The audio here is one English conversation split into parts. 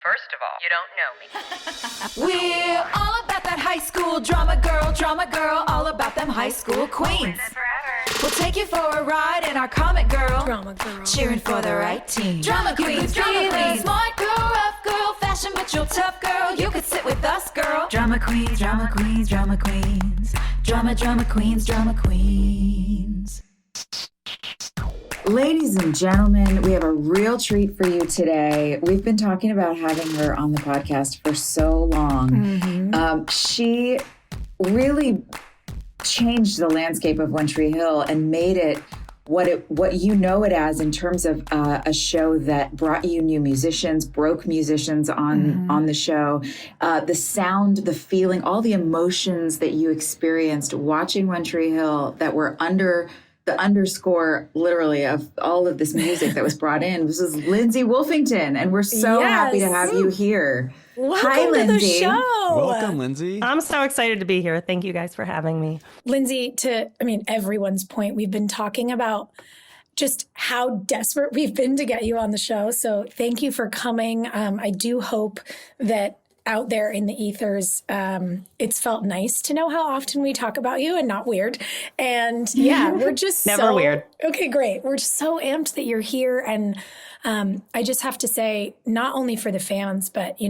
First of all, you don't know me. We're all about that high school drama girl, all about them high school queens. We'll take you for a ride in our comic girl, drama girl, cheering for the right team. Drama queens, smart girl, rough girl, fashion but you're tough girl. You could sit with us, girl. Drama queens, drama queens, drama queens, drama queens, drama queens. Ladies and gentlemen, we have a real treat for you today. We've been talking about having her on the podcast for so long. Mm-hmm. She really changed the landscape of One Tree Hill and made it what you know it as in terms of a show that brought you new musicians, broke musicians on the show. The sound, the feeling, all the emotions that you experienced watching One Tree Hill that were under the underscore, literally, of all of this music that was brought in. This is Lindsay Wolfington, and we're so happy to have you here. Welcome Hi, Lindsay. to the show. Welcome, Lindsay. I'm so excited to be here. Thank you guys for having me. Lindsay, everyone's point, we've been talking about just how desperate we've been to get you on the show. So thank you for coming. I do hope that out there in the ethers, it's felt nice to know how often we talk about you and not weird. And yeah, we're just never weird. Okay, great. We're just so amped that you're here. And I just have to say, not only for the fans, but,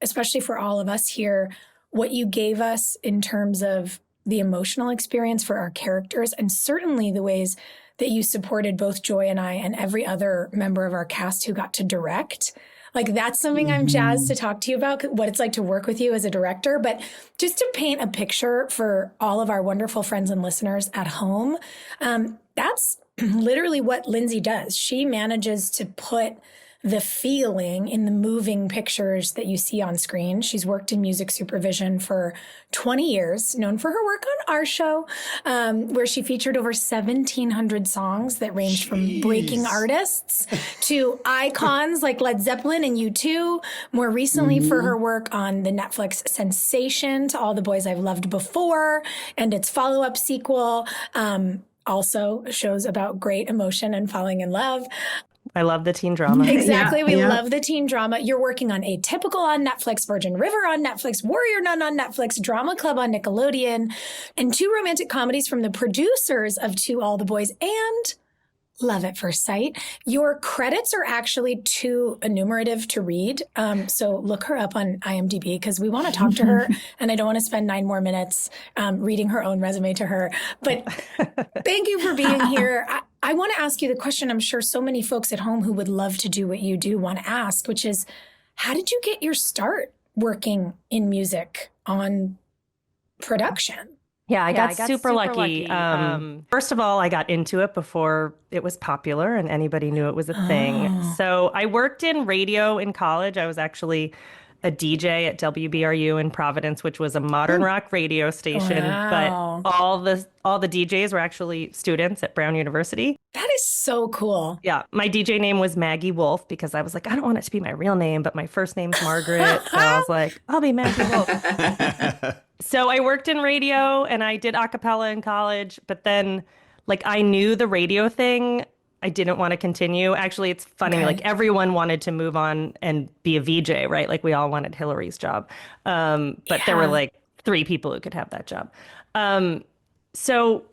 especially for all of us here, what you gave us in terms of the emotional experience for our characters, and certainly the ways that you supported both Joy and I and every other member of our cast who got to direct. Like, that's something I'm jazzed to talk to you about, what it's like to work with you as a director. But just to paint a picture for all of our wonderful friends and listeners at home, that's literally what Lindsay does. She manages to put the feeling in the moving pictures that you see on screen. She's worked in music supervision for 20 years, known for her work on our show, where she featured over 1,700 songs that ranged from breaking artists to icons like Led Zeppelin and U2. More recently for her work on the Netflix sensation To All the Boys I've Loved Before and its follow-up sequel. Also shows about great emotion and falling in love. I love the teen drama. Exactly. We love the teen drama. You're working on Atypical on Netflix, Virgin River on Netflix, Warrior Nun on Netflix, Drama Club on Nickelodeon, and 2 romantic comedies from the producers of To All the Boys and Love at First Sight. Your credits are actually too enumerative to read. So look her up on IMDb because we want to talk to her and I don't want to spend 9 more minutes reading her own resume to her. But thank you for being here. I want to ask you the question I'm sure so many folks at home who would love to do what you do want to ask, which is, how did you get your start working in music on production? Yeah, I got super lucky. First of all, I got into it before it was popular and anybody knew it was a thing. So I worked in radio in college. I was actually a DJ at WBRU in Providence, which was a modern rock radio station. Wow. But all the DJs were actually students at Brown University. That is so cool. Yeah. My DJ name was Maggie Wolf because I was like, I don't want it to be my real name, but my first name's Margaret. So I was like, I'll be Maggie Wolf. So I worked in radio and I did a cappella in college, but then I knew the radio thing. I didn't want to continue. Actually, it's funny. Okay. Everyone wanted to move on and be a VJ, right? We all wanted Hilarie's job. But there were 3 people who could have that job. So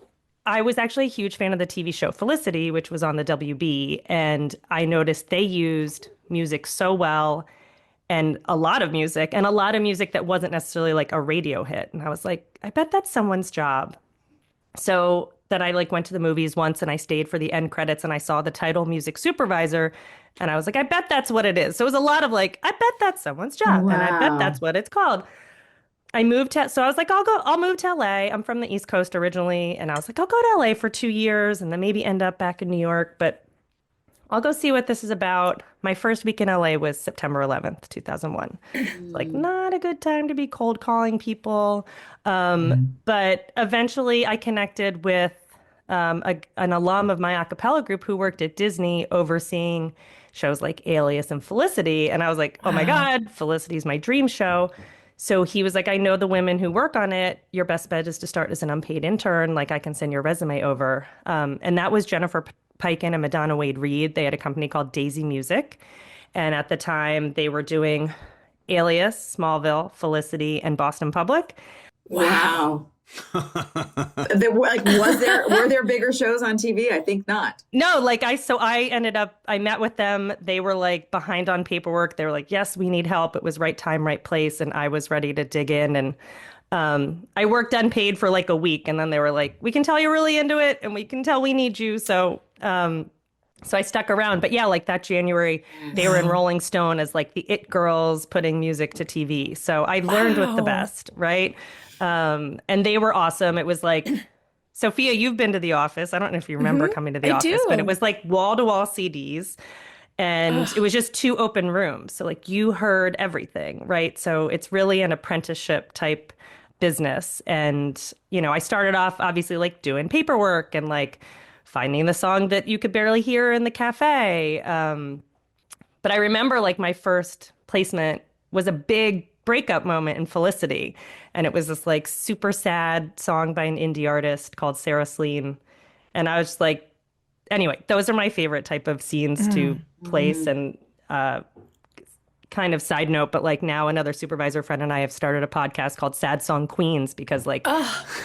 I was actually a huge fan of the TV show Felicity, which was on the WB. And I noticed they used music so well, and a lot of music that wasn't necessarily a radio hit. And I was like, I bet that's someone's job. So then I went to the movies once and I stayed for the end credits and I saw the title Music Supervisor. And I was like, I bet that's what it is. So it was a lot of I bet that's someone's job. Wow. And I bet that's what it's called. So I was like, I'll move to LA. I'm from the East Coast originally. And I was like, I'll go to LA for 2 years and then maybe end up back in New York. But I'll go see what this is about. My first week in LA was September 11th, 2001. Not a good time to be cold calling people. But eventually I connected with an alum of my a cappella group who worked at Disney overseeing shows like Alias and Felicity. And I was like, oh my God, Felicity's my dream show. So he was like, I know the women who work on it. Your best bet is to start as an unpaid intern. I can send your resume over. And that was Jennifer Piken and Madonna Wade Reed. They had a company called Daisy Music. And at the time, they were doing Alias, Smallville, Felicity, and Boston Public. Wow. Were there bigger shows on TV? I think not. No, I met with them. They were like behind on paperwork. They were like, yes, we need help. It was right time, right place. And I was ready to dig in. And I worked unpaid for like a week. And then they were like, we can tell you're really into it and we can tell we need you. So I stuck around. But yeah, like that January, they were in Rolling Stone as like the it girls putting music to TV. So I learned with the best, right? And they were awesome. It was like, Sophia, you've been to the office. I don't know if you remember coming to the office, but it was like wall-to-wall CDs. And it was just 2 open rooms. So like you heard everything, right? So it's really an apprenticeship type business. And, I started off obviously like doing paperwork and like finding the song that you could barely hear in the cafe. But I remember like my first placement was a big breakup moment in Felicity. And it was this like super sad song by an indie artist called Sarah Slean. And I was just like, anyway, those are my favorite type of scenes to place. And kind of side note, but like now another supervisor friend and I have started a podcast called Sad Song Queens because like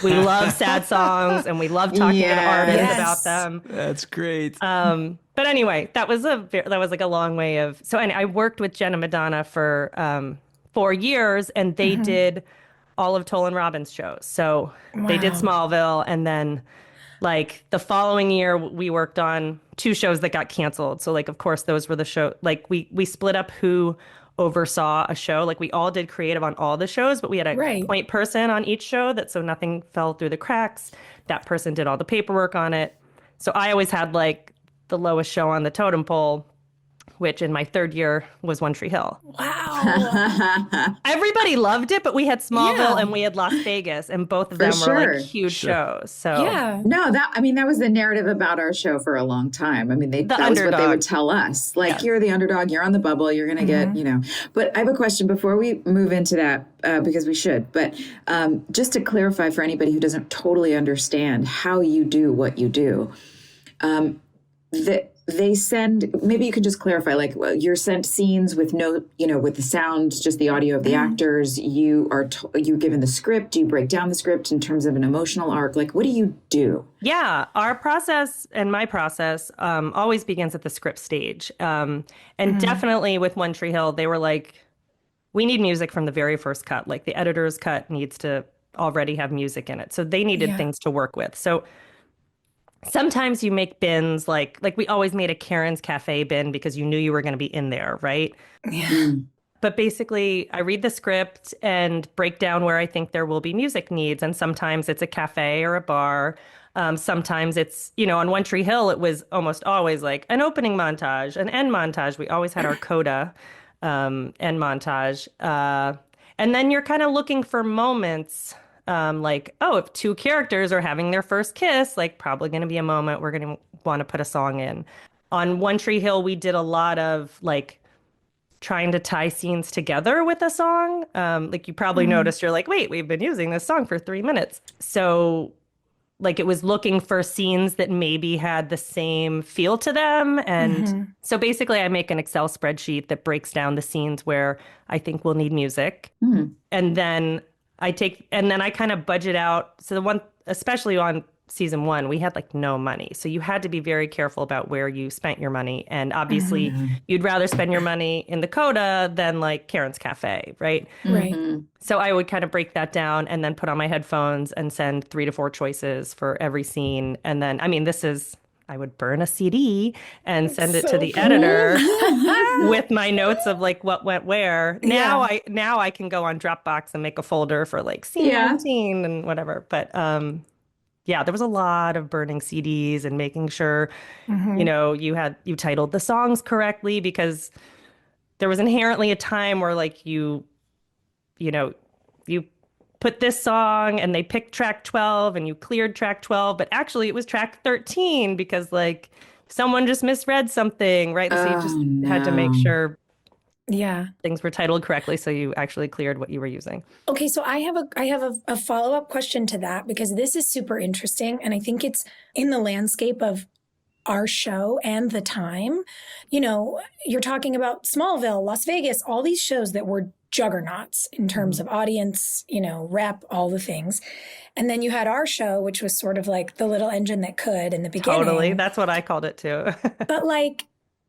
we love sad songs and we love talking to artists about them. That's great. But anyway, that was like a long way of. So anyway, I worked with Jen and Madonna for 4 years, and they did all of Tolan Robbins' shows. So they did Smallville, and then like the following year, we worked on 2 shows that got canceled. So like, of course, those were the show. Like we split up who oversaw a show. Like we all did creative on all the shows, but we had a point person on each show so nothing fell through the cracks. That person did all the paperwork on it. So I always had like the lowest show on the totem pole, which in my 3rd year was One Tree Hill. Wow. Everybody loved it, but we had Smallville and we had Las Vegas, and both of them were like huge shows. So no, that was the narrative about our show for a long time. I mean, that was what they would tell us. Like, you're the underdog, you're on the bubble, you're going to get, But I have a question before we move into that, because we should. But just to clarify for anybody who doesn't totally understand how you do what you do, they send, maybe you could just clarify, like you're sent scenes with no, with the sound, just the audio of the actors. You're given the script. Do you break down the script in terms of an emotional arc? Like, what do you do? Yeah, our process and my process always begins at the script stage. And definitely with One Tree Hill, they were like, we need music from the very first cut. Like the editor's cut needs to already have music in it. So they needed things to work with. So sometimes you make bins, like we always made a Karen's Cafe bin because you knew you were going to be in there, right? Yeah. But basically, I read the script and break down where I think there will be music needs. And sometimes it's a cafe or a bar. Sometimes it's, on One Tree Hill, it was almost always like an opening montage, an end montage. We always had our coda end montage. And then you're kind of looking for moments. Like, if 2 characters are having their first kiss, like probably going to be a moment we're going to want to put a song in. On One Tree Hill, we did a lot of like trying to tie scenes together with a song. Like you probably noticed, you're like, wait, we've been using this song for 3 minutes. So like it was looking for scenes that maybe had the same feel to them. And so basically I make an Excel spreadsheet that breaks down the scenes where I think we'll need music. And then I kind of budget out. So the one, especially on season 1, we had like no money. So you had to be very careful about where you spent your money. And obviously you'd rather spend your money in the coda than like Karen's Cafe, right? Right. So I would kind of break that down and then put on my headphones and send 3 to 4 choices for every scene. And then, I would burn a CD and send it to the editor with my notes of like what went where. Now I can go on Dropbox and make a folder for like scene 19 and whatever. But there was a lot of burning CDs and making sure, you titled the songs correctly, because there was inherently a time where like you put this song and they picked track 12 and you cleared track 12, but actually it was track 13 because like someone just misread something, right? So you just had to make sure things were titled correctly so you actually cleared what you were using. Okay, so I have a follow-up question to that, because this is super interesting, and I think it's in the landscape of our show and the time. You know, you're talking about Smallville, Las Vegas, all these shows that were juggernauts in terms of audience, you know, rep, all the things. And then you had our show, which was sort of like the little engine that could in the beginning. Totally. That's what I called it too. But like,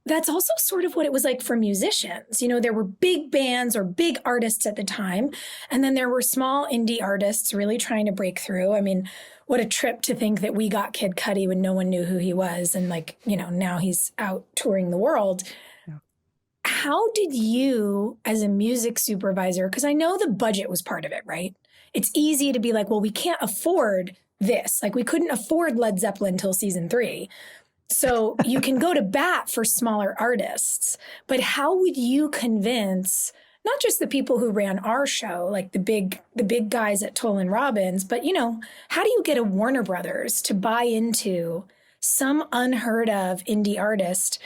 that's also sort of what it was like for musicians. You know, there were big bands or big artists at the time. And then there were small indie artists really trying to break through. I mean, what a trip to think that we got Kid Cudi when no one knew who he was. And like, you know, now he's out touring the world. Yeah. How did you, as a music supervisor, because I know the budget was part of it, right? It's easy to be like, well, we can't afford this. Like we couldn't afford Led Zeppelin till season 3. So you can go to bat for smaller artists, but how would you convince not just the people who ran our show, like the big guys at Toll and Robbins, but you know, how do you get a Warner Brothers to buy into some unheard of indie artist?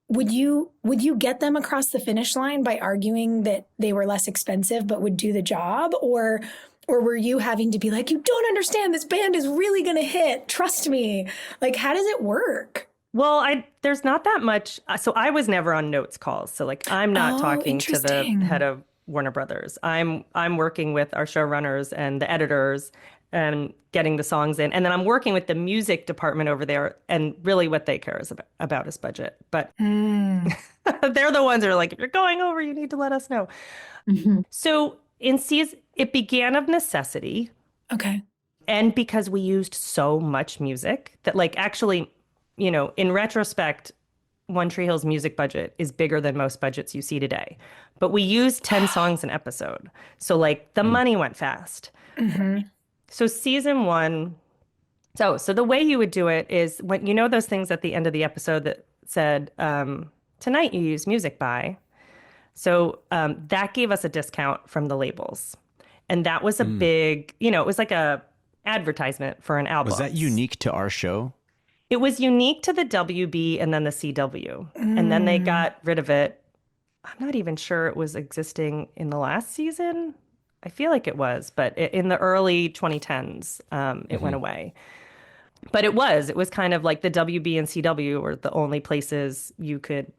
Would you get them across the finish line by arguing that they were less expensive but would do the job, or were you having to be like, you don't understand, this band is really going to hit, trust me? Like, how does it work? Well, there's not that much. So I was never on notes calls. So like I'm not talking to the head of Warner Brothers. I'm working with our showrunners and the editors and getting the songs in. And then I'm working with the music department over there. And really what they care is about is budget. But they're the ones that are like, if you're going over, you need to let us know. Mm-hmm. So in season, it began of necessity. Okay. And because we used so much music that like actually, you know, in retrospect, One Tree Hill's music budget is bigger than most budgets you see today. But we used 10 songs an episode. So like the money went fast. Mm-hmm. So season 1, so the way you would do it is when, you know, those things at the end of the episode that said, tonight you use music by. So that gave us a discount from the labels. And that was a big, you know, it was like a advertisement for an album. Was that unique to our show? It was unique to the WB and then the CW. And then they got rid of it. I'm not even sure it was existing in the last season. I feel like it was, but in the early 2010s, it went away. But it was kind of like the WB and CW were the only places you could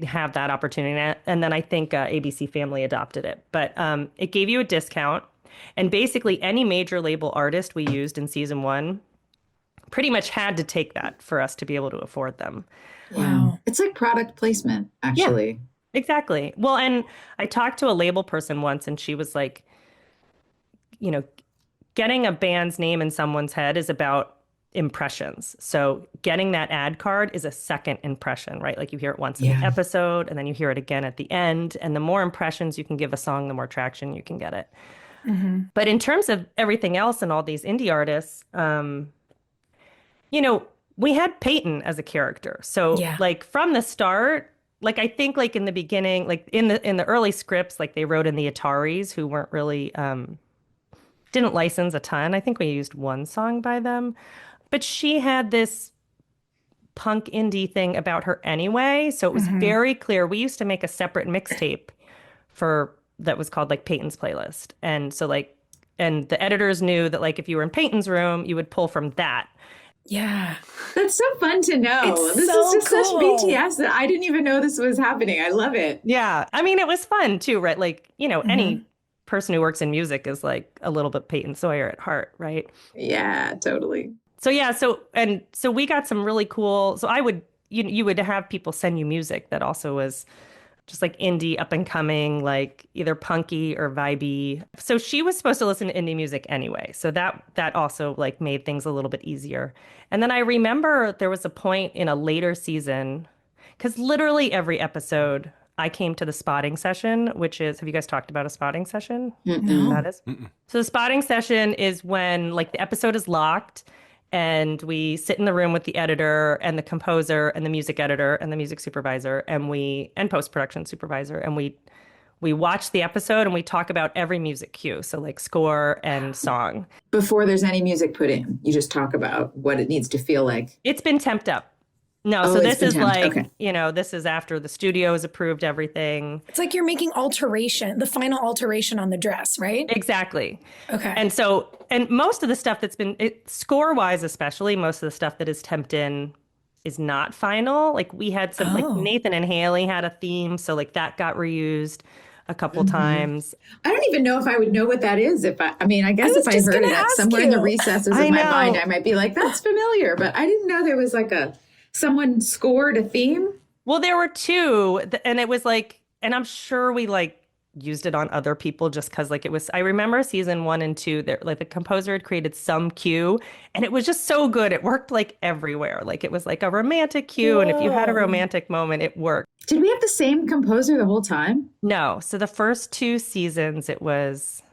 have that opportunity. And then I think ABC Family adopted it. But it gave you a discount. And basically any major label artist we used in season 1 pretty much had to take that for us to be able to afford them. Wow. It's like product placement, actually. Yeah, exactly. Well, and I talked to a label person once and she was like, you know, getting a band's name in someone's head is about impressions. So getting that ad card is a second impression, right? Like you hear it once in an episode and then you hear it again at the end. And the more impressions you can give a song, the more traction you can get it. Mm-hmm. But in terms of everything else and all these indie artists, you know, we had Peyton as a character. So like from the start, like I think like in the beginning, like in the early scripts, like they wrote in the Ataris who weren't really, didn't license a ton. I think we used one song by them. But she had this punk indie thing about her anyway. So it was very clear. We used to make a separate mixtape that was called like Peyton's Playlist. And so like, and the editors knew that like if you were in Peyton's room, you would pull from that. Yeah. That's so fun to know. This is just such BTS that I didn't even know this was happening. I love it. Yeah. I mean, it was fun too, right? Like, you know, any person who works in music is like a little bit Peyton Sawyer at heart, right? Yeah, totally. So yeah, so we got some really cool, so I would, you would have people send you music that also was just like indie, up and coming, like either punky or vibey. So she was supposed to listen to indie music anyway. So that also like made things a little bit easier. And then I remember there was a point in a later season, because literally every episode I came to the spotting session, which is, have you guys talked about a spotting session? No. That is? So the spotting session is when like the episode is locked and we sit in the room with the editor and the composer and the music editor and the music supervisor and post-production supervisor. And we watch the episode and we talk about every music cue. So like score and song. Before there's any music put in, you just talk about what it needs to feel like. It's been temped up. No, so this is like, you know, this is after the studio has approved everything. It's like you're making the final alteration on the dress, right? Exactly. Okay. And most of the stuff that's been, score-wise especially, most of the stuff that is temped in is not final. Like we had some, like Nathan and Haley had a theme. So like that got reused a couple times. I don't even know if I would know what that is. I mean, I guess if I heard it somewhere in the recesses of my mind, I might be like, that's familiar. But I didn't know there was like someone scored a theme. Well, there were two, and it was like, and I'm sure we like used it on other people just because like it was, I remember season 1 and 2, there like the composer had created some cue and it was just so good. It worked like everywhere. Like it was like a romantic cue. And if you had a romantic moment, it worked. Did we have the same composer the whole time? No. So the first 2 seasons it was,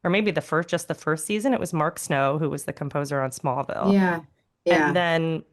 or maybe just the first season, it was Mark Snow, who was the composer on Smallville. Yeah. Yeah. And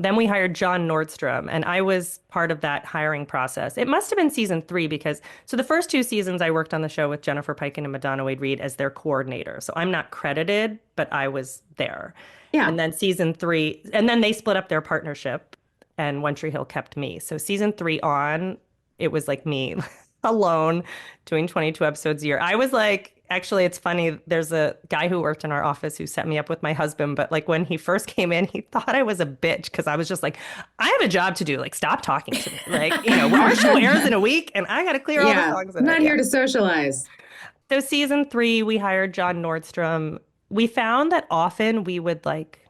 then we hired John Nordstrom, and I was part of that hiring process. It must have been season 3 because, so the first 2 seasons I worked on the show with Jennifer Peiken and Madonna Wade Reed as their coordinator. So I'm not credited, but I was there. Yeah. And then season 3, and then they split up their partnership and One Tree Hill kept me. So season 3 on, it was like me alone doing 22 episodes a year. I was like, actually, it's funny. There's a guy who worked in our office who set me up with my husband. But like when he first came in, he thought I was a bitch because I was just like, I have a job to do. Like, stop talking to me. Like, you know, our show airs in a week and I got to clear all the songs. I'm not here to socialize. So season 3, we hired John Nordstrom. We found that often we would like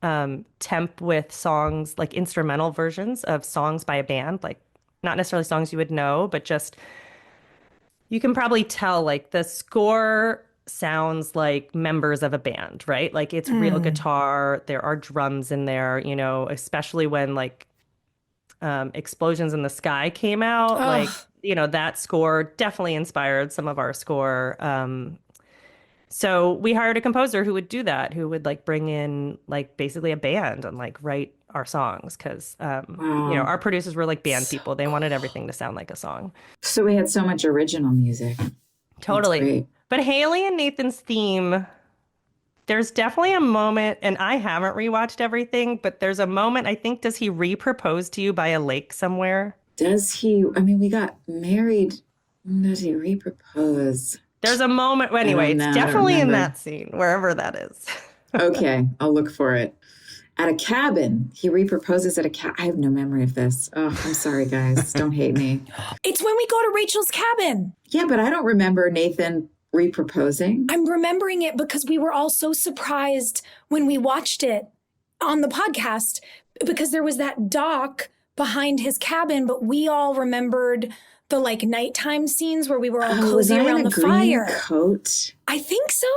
temp with songs, like instrumental versions of songs by a band, like not necessarily songs you would know, but just you can probably tell like the score sounds like members of a band, right? Like it's real guitar. There are drums in there, you know, especially when like Explosions in the Sky came out. Like, you know, that score definitely inspired some of our score. So we hired a composer who would do that, who would like bring in like basically a band and like write our songs because, you know, our producers were like band people. They wanted everything to sound like a song. So we had so much original music. Totally. But Haley and Nathan's theme, there's definitely a moment, and I haven't rewatched everything, but there's a moment, I think, does he re-propose to you by a lake somewhere? Does he? I mean, we got married. Does he re-propose? There's a moment. Anyway, it's definitely in that scene, wherever that is. Okay, I'll look for it. At a cabin. He re-proposes at a cabin. I have no memory of this. Oh, I'm sorry, guys. Don't hate me. It's when we go to Rachel's cabin. Yeah, but I don't remember Nathan re-proposing. I'm remembering it because we were all so surprised when we watched it on the podcast because there was that dock behind his cabin, but we all remembered the like nighttime scenes where we were all cozy around the fire. Coat? I think so.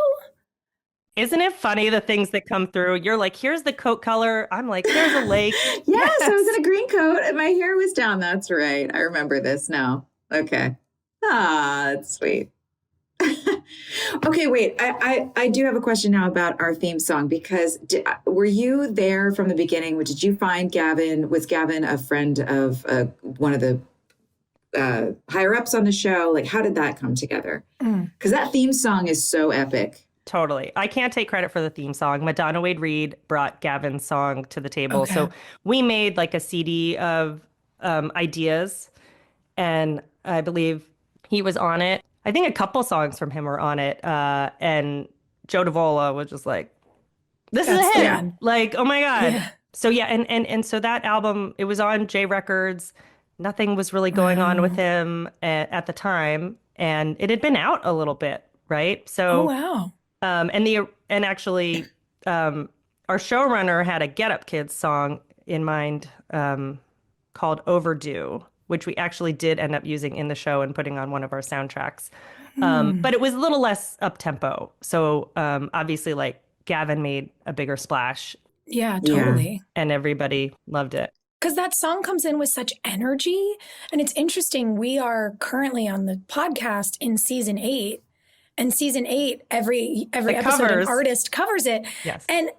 Isn't it funny the things that come through? You're like, here's the coat color. I'm like, there's a lake. Yes, I was in a green coat and my hair was down. That's right. I remember this now. Okay. Ah, that's sweet. Okay, wait. I do have a question now about our theme song because were you there from the beginning? Did you find Gavin? Was Gavin a friend of one of the higher ups on the show? Like, how did that come together? Because that theme song is so epic. Totally. I can't take credit for the theme song. Madonna Wade Reed brought Gavin's song to the table. Okay. So we made like a CD of ideas, and I believe he was on it. I think a couple songs from him were on it. And Joe Davola was just like, this is a hit. Yeah. Like, oh my God. Yeah. So yeah, and so that album, it was on J Records. Nothing was really going on with him at the time. And it had been out a little bit, right? So wow. And actually, our showrunner had a Get Up Kids song in mind called Overdue, which we actually did end up using in the show and putting on one of our soundtracks. But it was a little less up-tempo. So obviously, like, Gavin made a bigger splash. Yeah, totally. Yeah. And everybody loved it. Because that song comes in with such energy. And it's interesting. We are currently on the podcast in season 8. And season 8, every episode, an artist covers it. Yes. And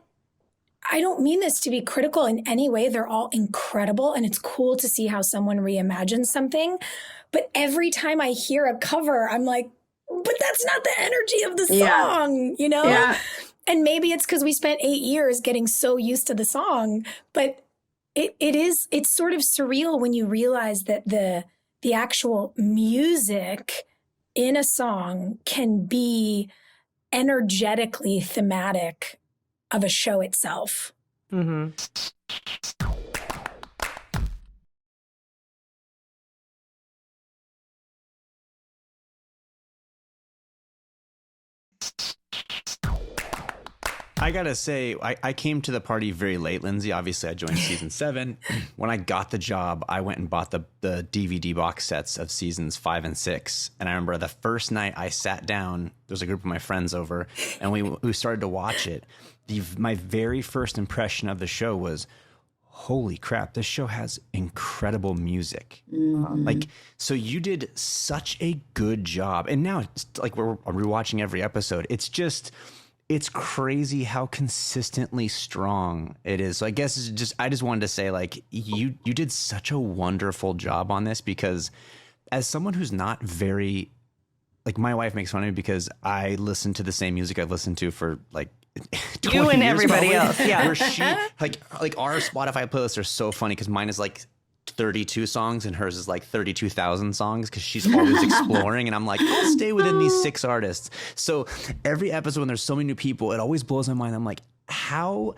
I don't mean this to be critical in any way. They're all incredible. And it's cool to see how someone reimagines something. But every time I hear a cover, I'm like, but that's not the energy of the song, you know? Yeah. And maybe it's because we spent 8 years getting so used to the song. But it's sort of surreal when you realize that the actual music in a song can be energetically thematic of a show itself. Mm-hmm. I gotta say, I came to the party very late, Lindsay. Obviously, I joined season 7. When I got the job, I went and bought the DVD box sets of seasons 5 and 6. And I remember the first night I sat down, there was a group of my friends over, and we started to watch it. My very first impression of the show was, holy crap, this show has incredible music. Mm-hmm. Like, so you did such a good job. And now it's like we're rewatching every episode. It's crazy how consistently strong it is. So I guess I just wanted to say, like, you did such a wonderful job on this, because as someone who's not very, like, my wife makes fun of me because I listen to the same music I've listened to for like 20 You and years everybody probably, else, yeah. Where she like our Spotify playlists are so funny because mine is like 32 songs and hers is like 32,000 songs because she's always exploring, and I'm like, I'll stay within these 6 artists. So every episode when there's so many new people, it always blows my mind. I'm like, how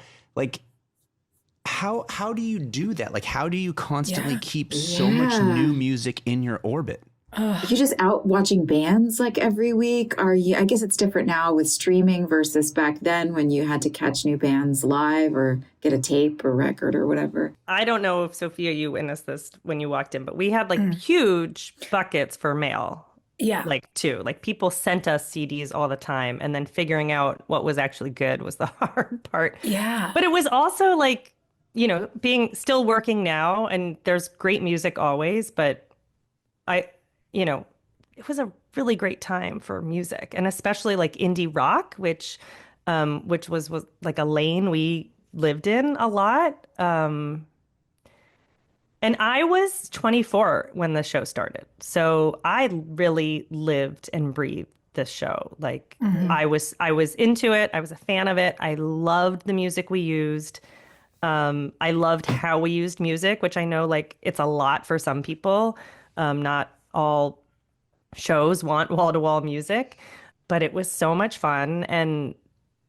do you do that? Like, how do you constantly keep so much new music in your orbit? Are you just out watching bands like every week? Are you? I guess it's different now with streaming versus back then when you had to catch new bands live or get a tape or record or whatever. I don't know if, Sophia, you witnessed this when you walked in, but we had like huge buckets for mail. Yeah. Like, too. Like, people sent us CDs all the time, and then figuring out what was actually good was the hard part. Yeah. But it was also like, you know, still working now, and there's great music always, but it was a really great time for music, and especially like indie rock, which was like a lane we lived in a lot. And I was 24 when the show started, so I really lived and breathed this show. Like, I was into it. I was a fan of it. I loved the music we used. I loved how we used music, which I know, like, it's a lot for some people. Not all shows want wall-to-wall music, but it was so much fun. And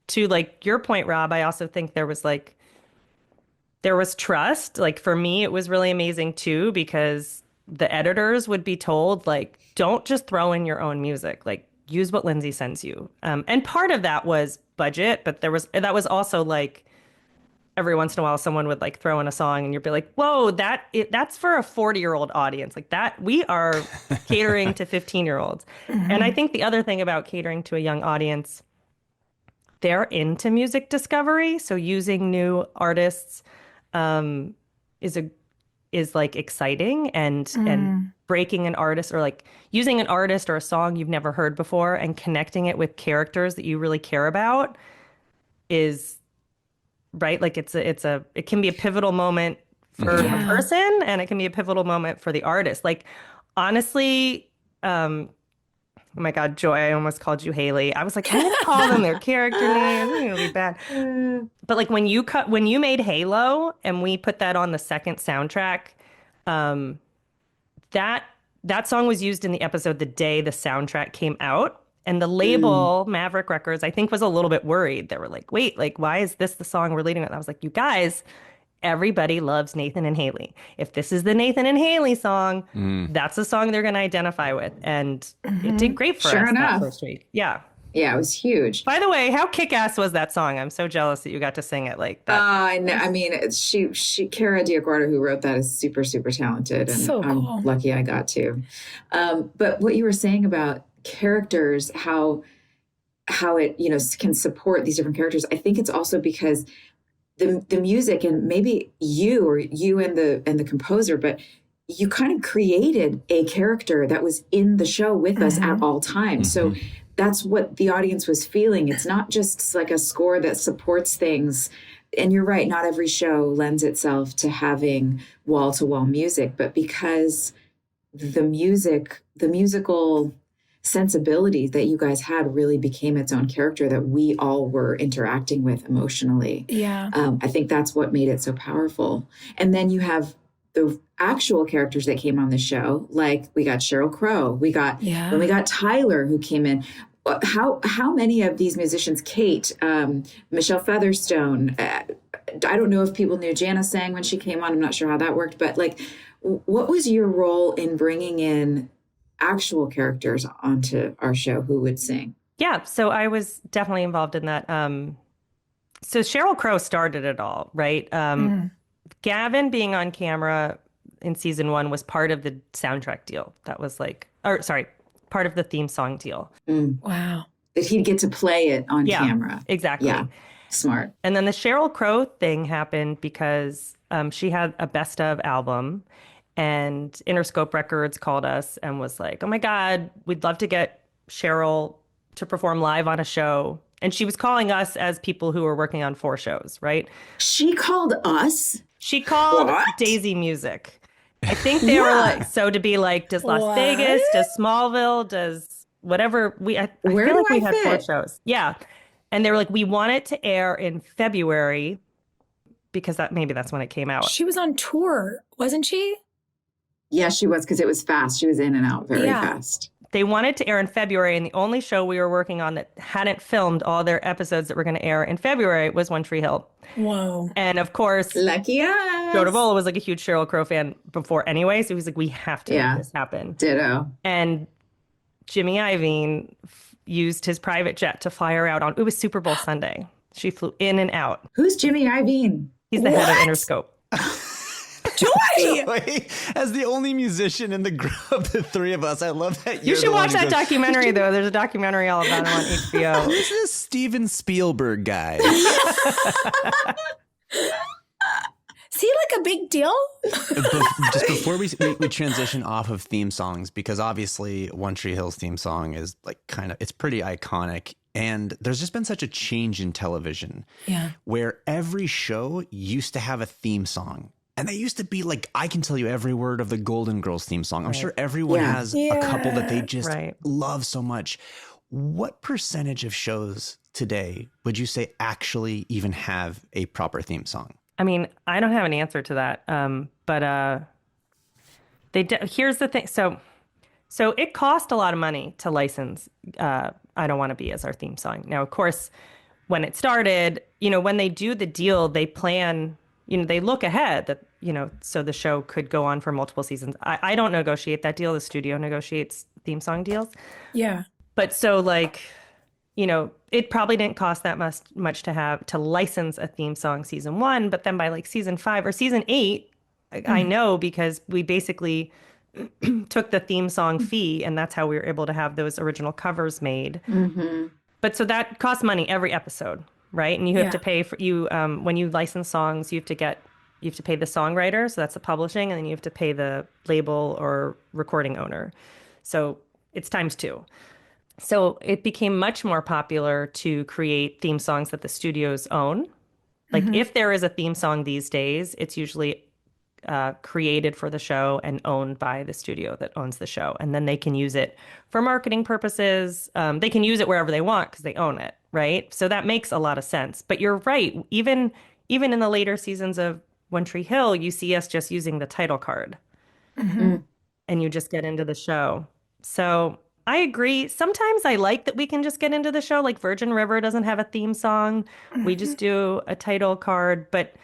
to like your point, Rob, I also think there was trust. Like, for me, it was really amazing too, because the editors would be told, like, don't just throw in your own music, like, use what Lindsay sends you. And part of that was budget, but that was also like, every once in a while someone would like throw in a song and you'd be like, whoa, that's for a 40-year-old audience. Like, that we are catering to 15-year-olds. And I think the other thing about catering to a young audience, they're into music discovery. So using new artists is like exciting, and breaking an artist, or like using an artist or a song you've never heard before and connecting it with characters that you really care about is right. Like, it can be a pivotal moment for the person, and it can be a pivotal moment for the artist. Like, honestly, oh my God, Joy, I almost called you Haley. I was like, I'm gonna call them their character names. It's gonna be bad. But like, when you made Halo and we put that on the second soundtrack, that song was used in the episode the day the soundtrack came out. And the label, Maverick Records, I think, was a little bit worried. They were like, wait, like, why is this the song we're leading with? I was like, you guys, everybody loves Nathan and Haley. If this is the Nathan and Haley song, that's the song they're going to identify with. And it did great for us that first week. Yeah. Yeah, it was huge. By the way, how kick-ass was that song? I'm so jealous that you got to sing it like that. I mean, Cara Diaguardo, who wrote that, is super, super talented. And So cool. I'm lucky I got to. But what you were saying about characters, how it, can support these different characters. I think it's also because the music, and maybe you and the composer, but you kind of created a character that was in the show with us at all times. So that's what the audience was feeling. It's not just like a score that supports things. And you're right, not every show lends itself to having wall-to-wall music, but because the musical sensibility that you guys had really became its own character that we all were interacting with emotionally. Yeah. I think that's what made it so powerful. And then you have the actual characters that came on the show, like we got Sheryl Crow, we got Tyler, who came in. How many of these musicians, Kate, Michelle Featherstone, I don't know if people knew Jana sang when she came on. I'm not sure how that worked, but like, what was your role in bringing in actual characters onto our show who would sing? Yeah, so I was definitely involved in that. So Sheryl Crow started it all, right? Gavin being on camera in season 1 was part of the soundtrack deal. That was part of the theme song deal. Wow. That he'd get to play it on camera. Exactly. Yeah, smart. And then the Sheryl Crow thing happened because she had a best of album, and Interscope Records called us and was like, oh my God, we'd love to get Sheryl to perform live on a show. And she was calling us as people who were working on 4 shows, right? She called us? She called What? Daisy Music. I think they were like, so to be like, does Las Vegas, does Smallville, does whatever, I Where feel do like we I had 4 fit? shows. Yeah. And they were like, we want it to air in February because maybe that's when it came out. She was on tour, wasn't she? Yeah, she was, because it was fast. She was in and out very fast. They wanted to air in February, and the only show we were working on that hadn't filmed all their episodes that were going to air in February was One Tree Hill. Whoa. And of course, Lucky us. Joe Davola was like a huge Sheryl Crow fan before anyway, so he was like, we have to make this happen. Ditto. And Jimmy Iovine used his private jet to fly her out on, it was Super Bowl Sunday. She flew in and out. Who's Jimmy Iovine? He's the head of Interscope. Joy! Joy, as the only musician in the group of the 3 of us, I love that. You should watch that documentary, though. There's a documentary all about him on HBO. Who's this Steven Spielberg guy? Is he like a big deal? Just before we transition off of theme songs, because obviously One Tree Hill's theme song is like it's pretty iconic. And there's just been such a change in television where every show used to have a theme song. And they used to be like, I can tell you every word of the Golden Girls theme song. I'm sure everyone has a couple that they just love so much. What percentage of shows today would you say actually even have a proper theme song? I mean, I don't have an answer to that. But here's the thing. So it cost a lot of money to license I Don't Want to Be as our theme song. Now, of course, when it started, when they do the deal, they plan, they look ahead that, so the show could go on for multiple seasons. I don't negotiate that deal. The studio negotiates theme song deals. Yeah. But so it probably didn't cost that much to license a theme song season 1. But then by like season 5 or season 8, I know because we basically took the theme song fee, and that's how we were able to have those original covers made. Mm-hmm. But so that costs money every episode, right? And you have to pay for when you license songs, you have to pay the songwriter, so that's the publishing, and then you have to pay the label or recording owner. So it's times 2. So it became much more popular to create theme songs that the studios own. Like if there is a theme song these days, it's usually created for the show and owned by the studio that owns the show. And then they can use it for marketing purposes. They can use it wherever they want because they own it, right? So that makes a lot of sense. But you're right. Even in the later seasons of One Tree Hill, you see us just using the title card. Mm-hmm. And you just get into the show. So I agree. Sometimes I like that we can just get into the show. Like Virgin River doesn't have a theme song. We just do a title card. But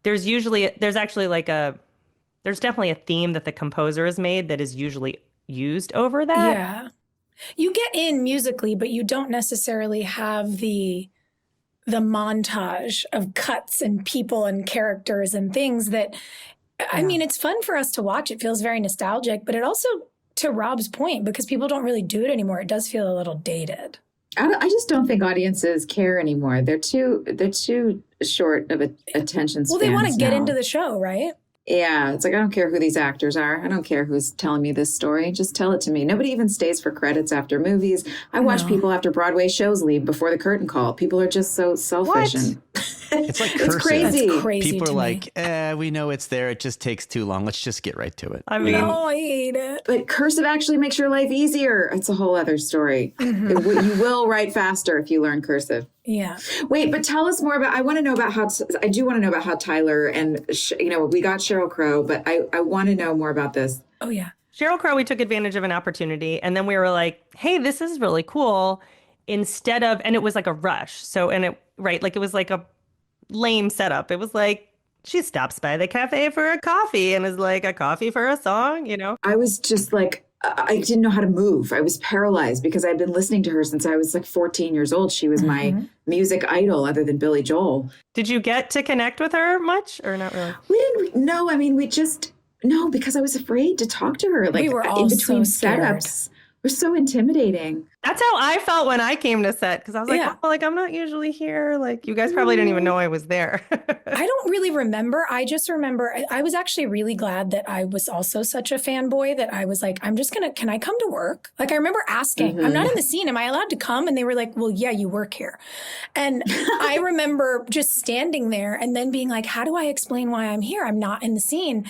there's definitely a theme that the composer has made that is usually used over that. Yeah. You get in musically, but you don't necessarily have the montage of cuts and people and characters and things that, I mean, it's fun for us to watch. It feels very nostalgic, but it also, to Rob's point, because people don't really do it anymore, it does feel a little dated. I just don't think audiences care anymore. They're too short of attention spans. Well, they want to get now. into the show, right? Yeah, it's like, I don't care who these actors are. I don't care who's telling me this story. Just tell it to me. Nobody even stays for credits after movies. I watch people after Broadway shows leave before the curtain call. People are just so selfish. And it's like cursive. It's crazy. That's crazy. People are to like, me. we know it's there. It just takes too long. Let's just get right to it. I mean, No, I hate it. But cursive actually makes your life easier. It's a whole other story. You will write faster if you learn cursive. Yeah. Wait, but tell us more about, I do want to know about how Tyler and, we got Sheryl Crow, but I want to know more about this. Oh, yeah. Sheryl Crow, we took advantage of an opportunity, and then we were like, hey, this is really cool. And it was like a rush. So, it was like lame setup. It was like she stops by the cafe for a coffee and is like, a coffee for a song, you know? I was just like, I didn't know how to move. I was paralyzed because I'd been listening to her since I was like 14 years old. She was my music idol other than Billy Joel. Did you get to connect with her much or not really? We didn't, no, I mean, no, because I was afraid to talk to her. Like We were all in between so scared. setups. We're so intimidating. That's how I felt when I came to set, because I was like, Yeah. oh, like, I'm not usually here. Like, you guys probably didn't even know I was there. I don't really remember. I just remember I was actually really glad that I was also such a fanboy that I was like, can I come to work? Like, I remember asking, I'm not in the scene. Am I allowed to come? And they were like, well, yeah, you work here. And I remember just standing there and then being like, how do I explain why I'm here? I'm not in the scene.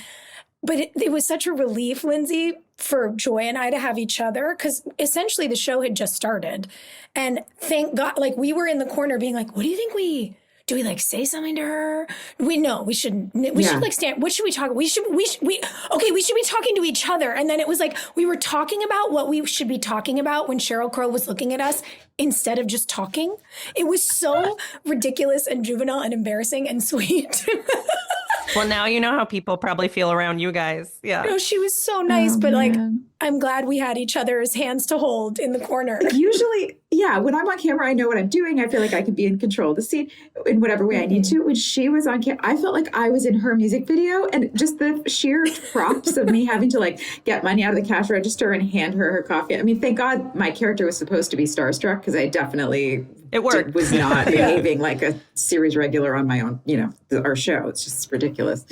But it was such a relief, Lindsay, for Joy and I to have each other, because essentially the show had just started. And thank God, like, we were in the corner being like, what do you think do we like say something to her? We shouldn't. We should like stand. What should we talk? We should be talking to each other. And then it was like, we were talking about what we should be talking about when Sheryl Crow was looking at us instead of just talking. It was so ridiculous and juvenile and embarrassing and sweet. Well, now you know how people probably feel around you guys. Yeah. No, she was so nice, but like, I'm glad we had each other's hands to hold in the corner. Usually, yeah, when I'm on camera, I know what I'm doing. I feel like I can be in control of the scene in whatever way I need to. When she was on camera, I felt like I was in her music video, and just the sheer props of me having to like get money out of the cash register and hand her coffee. I mean, thank God my character was supposed to be starstruck, because I definitely was not behaving like a series regular on my own, our show. It's just ridiculous.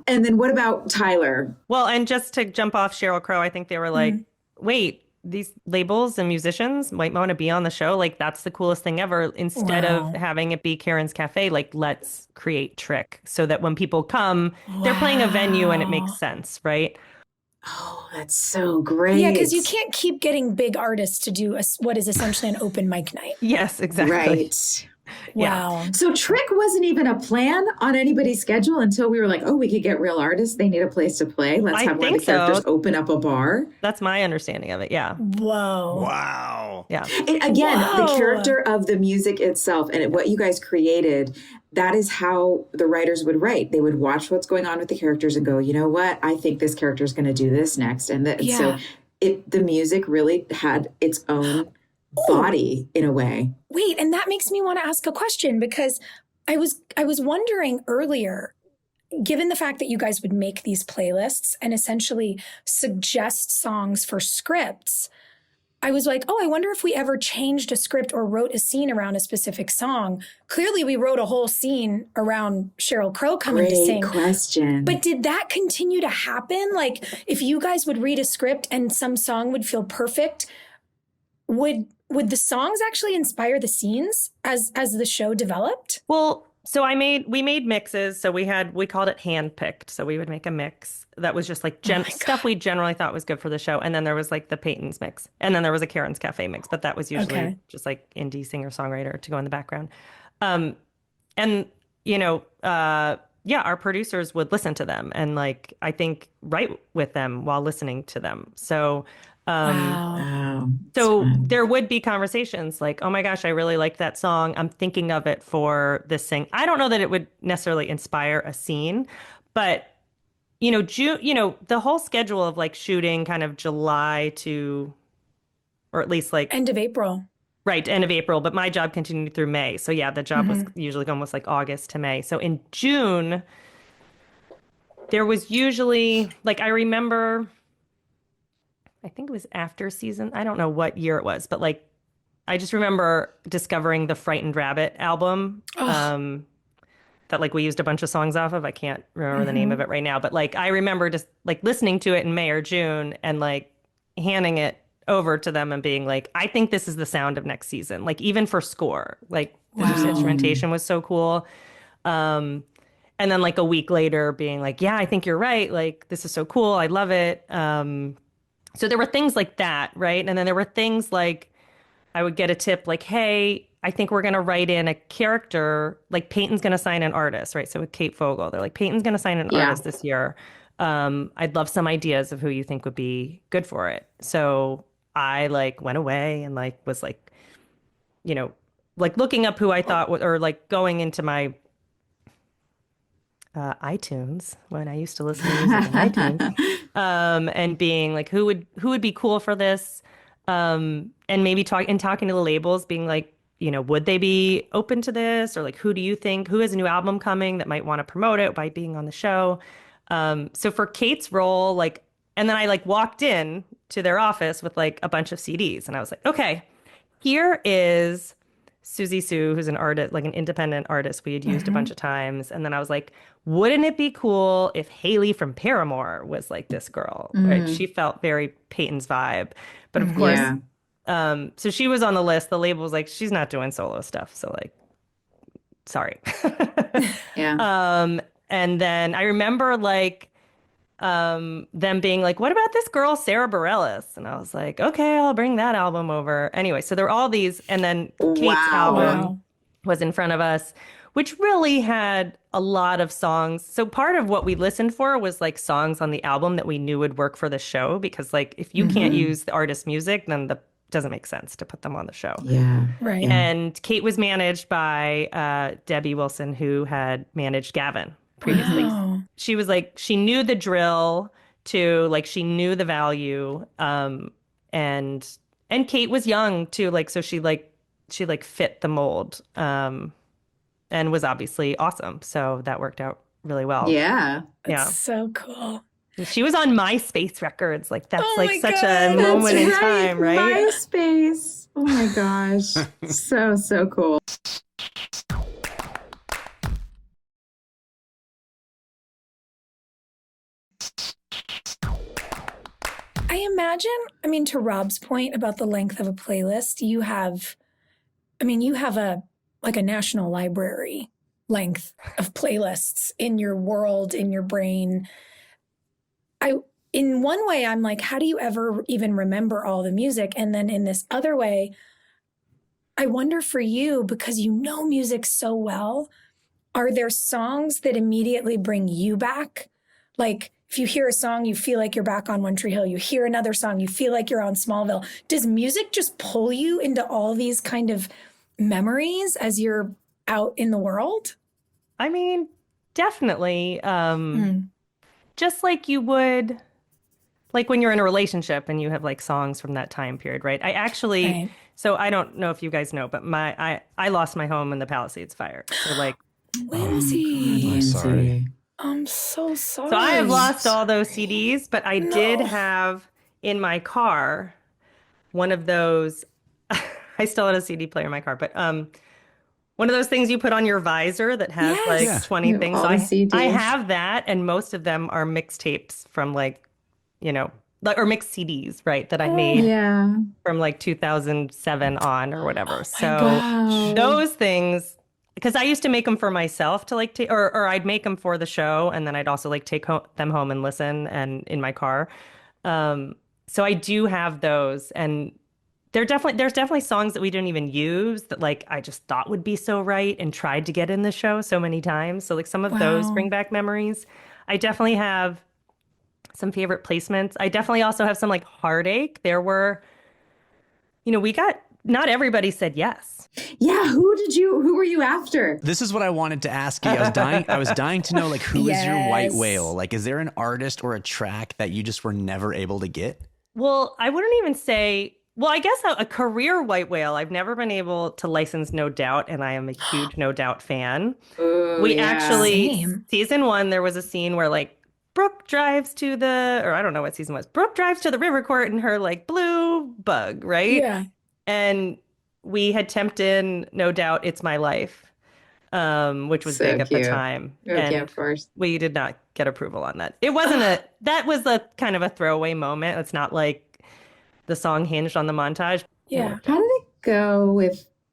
And then what about Tyler? Well, and just to jump off Sheryl Crow, I think they were like, wait, these labels and musicians might want to be on the show. Like, that's the coolest thing ever. Instead of having it be Karen's Cafe, like, let's create Trick so that when people come, they're playing a venue and it makes sense, right? Oh, that's so great. Yeah, because you can't keep getting big artists to do what is essentially an open mic night. Yes, exactly. Right. Wow. Yeah. So Trick wasn't even a plan on anybody's schedule until we were like, oh, we could get real artists. They need a place to play. Let's have one of the characters open up a bar. That's my understanding of it. Yeah. Whoa. Wow. Yeah. And again, the character of the music itself and what you guys created, that is how the writers would write. They would watch what's going on with the characters and go, you know what? I think this character is going to do this next. And so the music really had its own body in a way. Wait, and that makes me want to ask a question, because I was wondering earlier, given the fact that you guys would make these playlists and essentially suggest songs for scripts, I was like, oh, I wonder if we ever changed a script or wrote a scene around a specific song. Clearly, we wrote a whole scene around Sheryl Crow coming to sing. Great question. But did that continue to happen? Like, if you guys would read a script and some song would feel perfect, would the songs actually inspire the scenes as the show developed? Well, so we made mixes. So we called it handpicked. So we would make a mix that was just like stuff we generally thought was good for the show. And then there was like the Peyton's mix. And then there was a Karen's Cafe mix, but that was usually just like indie singer-songwriter to go in the background. And, our producers would listen to them and like, I think write with them while listening to them. So So there would be conversations like, oh my gosh, I really like that song. I'm thinking of it for this thing. I don't know that it would necessarily inspire a scene, but the whole schedule of like shooting kind of July to, or at least like end of April. Right, end of April. But my job continued through May. So yeah, the job was usually almost like August to May. So in June, there was usually like, I remember, I think it was after season. I don't know what year it was, but like, I just remember discovering the Frightened Rabbit album that like we used a bunch of songs off of. I can't remember the name of it right now, but like, I remember just like listening to it in May or June and like handing it over to them and being like, I think this is the sound of next season. Like even for score, like the instrumentation was so cool. And then like a week later being like, yeah, I think you're right. Like, this is so cool. I love it. So there were things like that, right? And then there were things like I would get a tip like, hey, I think we're going to write in a character, like Peyton's going to sign an artist, right? So with Kate Fogel, they're like, Peyton's going to sign an artist this year. I'd love some ideas of who you think would be good for it. So I like went away and like was like, like looking up who I thought or like going into my iTunes when I used to listen to music on iTunes, and being like, who would be cool for this, and maybe talking to the labels, being like, would they be open to this, or like, who do you think, who has a new album coming that might want to promote it by being on the show? So for Kate's role, like, and then I like walked in to their office with like a bunch of CDs, and I was like, okay, here is Susie Sue, who's an artist, like an independent artist we had used a bunch of times. And then I was like, wouldn't it be cool if Haley from Paramore was like this girl? Right? She felt very Peyton's vibe. But of course, so she was on the list. The label was like, she's not doing solo stuff. So like, sorry. And then I remember like them being like, what about this girl, Sarah Bareilles? And I was like, okay, I'll bring that album over. Anyway, so there were all these. And then Kate's album was in front of us, which really had a lot of songs. So part of what we listened for was like songs on the album that we knew would work for the show. Because like, if you can't use the artist's music, then the doesn't make sense to put them on the show. Yeah. Right. And Kate was managed by Debbie Wilson, who had managed Gavin previously. Wow. She was like, she knew the drill to like, she knew the value. And Kate was young too. Like, so she fit the mold, and was obviously awesome. So that worked out really well. Yeah. That's so cool. She was on MySpace records. Like that's Oh like my such God, a moment in Right. time, right? MySpace. Oh my gosh. So cool. I imagine, to Rob's point about the length of a playlist, you have a national library length of playlists in your world, in your brain. In one way, I'm like, how do you ever even remember all the music? And then in this other way, I wonder for you, because you know music so well, are there songs that immediately bring you back? Like, if you hear a song, you feel like you're back on One Tree Hill. You hear another song, you feel like you're on Smallville. Does music just pull you into all these kind of memories as you're out in the world? I mean, definitely. Just like you would, like when you're in a relationship and you have like songs from that time period, right? I actually, Right. So I don't know if you guys know, but I lost my home in the Palisades fire. So like, Lindsay, I'm sorry. I'm so sorry. so I have lost all those CDs, but I did have in my car one of those. I still had a CD player in my car, but one of those things you put on your visor that has Yes. like Yeah. 20 things. All So the CDs. I have that, and most of them are mixtapes from like, or mixed CDs, right? That I made Yeah. from like 2007 on or whatever. So Wow. those things, because I used to make them for myself to like take, or I'd make them for the show, and then I'd also like take them home and listen and in my car. So I do have those, and there's definitely songs that we didn't even use that like I just thought would be so right and tried to get in the show so many times. So like some of those Wow. bring back memories. I definitely have some favorite placements. I definitely also have some like heartache. There were, not everybody said yes. Yeah. Who were you after? This is what I wanted to ask you. I was dying to know, like, who is your white Yes. whale? Like, is there an artist or a track that you just were never able to get? Well, I wouldn't even say, well, I guess a career white whale. I've never been able to license No Doubt, and I am a huge No Doubt fan. Ooh, We yeah. actually, Same. season 1, there was a scene where like Brooke drives to or I don't know what season it was. Brooke drives to the river court in her like blue bug, right? Yeah. And we had temped in No Doubt, It's My Life, which was So big at the cute. time. Okay, And of course. we did not get approval on that. It wasn't that was a kind of a throwaway moment. It's not like the song hinged on the montage. Yeah. How did it go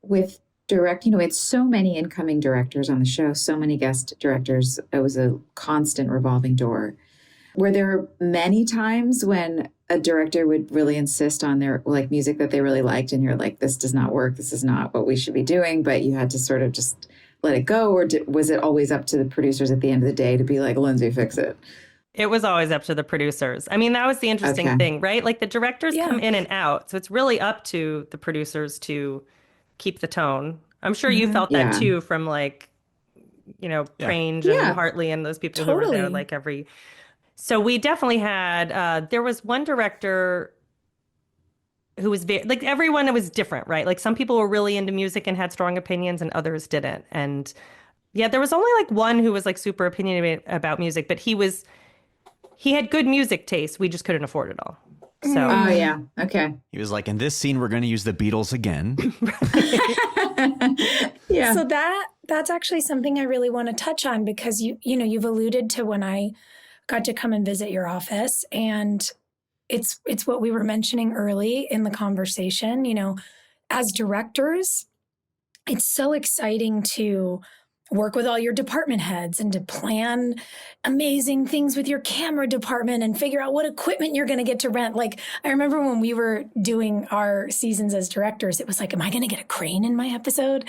with direct? We had so many incoming directors on the show, so many guest directors. It was a constant revolving door. Were there many times when a director would really insist on their like music that they really liked, and you're like, this does not work, this is not what we should be doing, but you had to sort of just let it go? Or was it always up to the producers at the end of the day to be like, Lindsay, fix it? It was always up to the producers. I mean, that was the interesting Okay. thing, right? Like the directors Yeah. come in and out. So it's really up to the producers to keep the tone. I'm sure you felt that Yeah. too from like Prange and Hartley and those people who were there like every. So we definitely had, there was one director who was very, like everyone was different, right? Like some people were really into music and had strong opinions and others didn't. And yeah, there was only like one who was like super opinionated about music, but he had good music taste. We just couldn't afford it all. So, oh yeah. Okay. He was like, in this scene, we're going to use the Beatles again. Yeah. So that's actually something I really want to touch on because you've alluded to when I got to come and visit your office, and it's what we were mentioning early in the conversation. As directors, it's so exciting to work with all your department heads and to plan amazing things with your camera department and figure out what equipment you're going to get to rent. Like, I remember when we were doing our seasons as directors, it was like, am I going to get a crane in my episode?